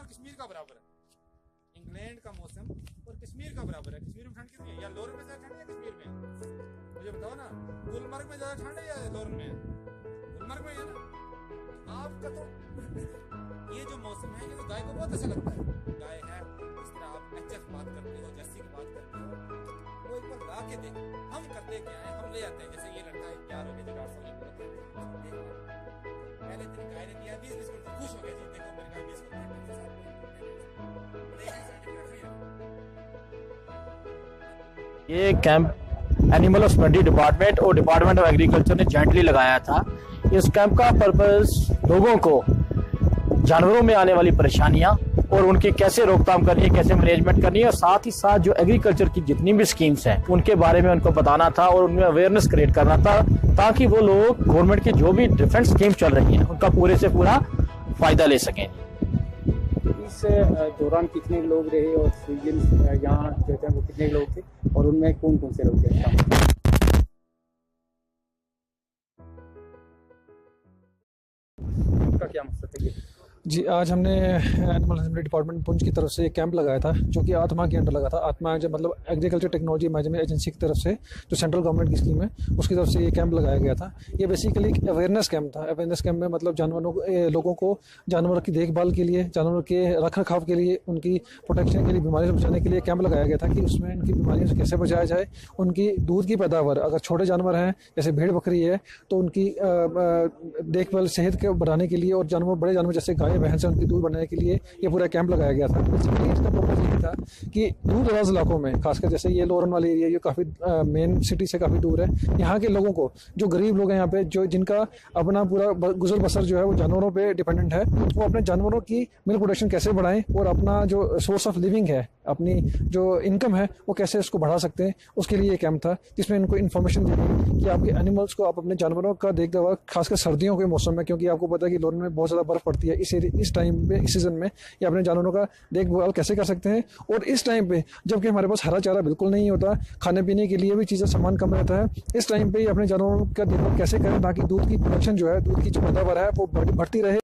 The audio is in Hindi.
कश्मीर का बराबर है। इंग्लैंड का मौसम और कश्मीर का बराबर है। कश्मीर में ठंड कितनी है? या लोरन में ज्यादा ठंड है या कश्मीर में? मुझे बताओ ना, गुलमर्ग में ज्यादा ठंड है या लोरन में? गुलमर्ग में है ना। आपका तो ये जो मौसम है, ये तो गाय को बहुत अच्छा लगता है। गाय है, इस तरह आप एचएफ बात करते हो, जर्सी की बात करते हो, वो एक बार ला के देखो। हम करते क्या है, हम ले आते हैं। जैसे ये लड़का है, प्यार हो गया जो डॉक्टर साहब ने बोला, पहले दिन गाय ने दिया 20 बिस्कुट तो खुश हो गया जी, देखो मेरे गाय बिस्कुट है। ये कैंप एनिमल हस्बेंड्री डिपार्टमेंट और डिपार्टमेंट ऑफ एग्रीकल्चर ने जॉइंटली लगाया था। इस कैंप का पर्पस लोगों को जानवरों में आने वाली परेशानियां और उनकी कैसे रोकथाम करनी है, कैसे मैनेजमेंट करनी है, और साथ ही साथ जो एग्रीकल्चर की जितनी भी स्कीम्स हैं उनके बारे में उनको बताना था और उनमें अवेयरनेस क्रिएट करना था, ताकि वो लोग गवर्नमेंट की जो भी डिफरेंट स्कीम चल रही हैं उनका पूरे से पूरा फायदा ले सकें। इस दौरान कितने लोग रहे और सीजन यहाँ जो थे वो कितने लोग थे और उनमें कौन कौन से लोग थे? आपका क्या मकसद है? जी, आज हमने एनिमल हस्बेंड्री डिपार्टमेंट पुंछ की तरफ से एक कैंप लगाया था, जो कि आत्मा के अंडर लगा था। आत्मा जो मतलब एग्रीकल्चर टेक्नोलॉजी मैनेजमेंट एजेंसी की तरफ से, जो सेंट्रल गवर्नमेंट की स्कीम है, उसकी तरफ से ये कैंप लगाया गया था। ये बेसिकली एक अवेयरनेस कैंप था। अवेयरनेस कैंप में मतलब जानवरों लोगों को जानवरों की देखभाल के लिए, जानवरों के रख रखाव के लिए, उनकी प्रोटेक्शन के लिए, बीमारियों से बचाने के लिए कैंप लगाया गया था कि उसमें उनकी बीमारियों से कैसे बचाया जाए। उनकी दूध की पैदावार, अगर छोटे जानवर हैं जैसे भेड़ बकरी है, तो उनकी देखभाल सेहत के बढ़ाने के लिए, और जानवर बड़े जानवर जैसे गाय भैंस है उनकी दूध बढ़ाने के लिए ये पूरा कैंप लगाया गया था। बेसिकली इसका पर्पस ये था कि दूर दराज इलाकों में, खासकर जैसे ये लोरन वाले एरिया, ये काफ़ी मेन सिटी से काफ़ी दूर है, यहाँ के लोगों को, जो गरीब लोग हैं यहाँ पे, जो जिनका अपना पूरा गुजर बसर जो है वो जानवरों पे डिपेंडेंट है, वो अपने जानवरों की मिल्क प्रोडक्शन कैसे बढ़ाएं और अपना जो सोर्स ऑफ लिविंग है, अपनी जो इनकम है, वो कैसे उसको बढ़ा सकते हैं, उसके लिए ये कैंप था, जिसमें इनको इन्फॉर्मेशन दी गई कि आपके एनिमल्स को, आप अपने जानवरों का देखभाल, खासकर सर्दियों के मौसम में, क्योंकि आपको पता है कि लोरन में बहुत ज़्यादा बर्फ़ पड़ती है, इस टाइम पे, इस सीज़न में, ये अपने जानवरों का देखभाल कैसे कर सकते हैं। और इस टाइम पे जबकि हमारे पास हरा चारा बिल्कुल नहीं होता, खाने पीने के लिए भी चीज़ें सामान कम रहता है, इस टाइम पे अपने जानवरों का देखभाल कैसे करें ताकि दूध की प्रोडक्शन जो है, दूध की जो पैदावार है वो बढ़ती रहे।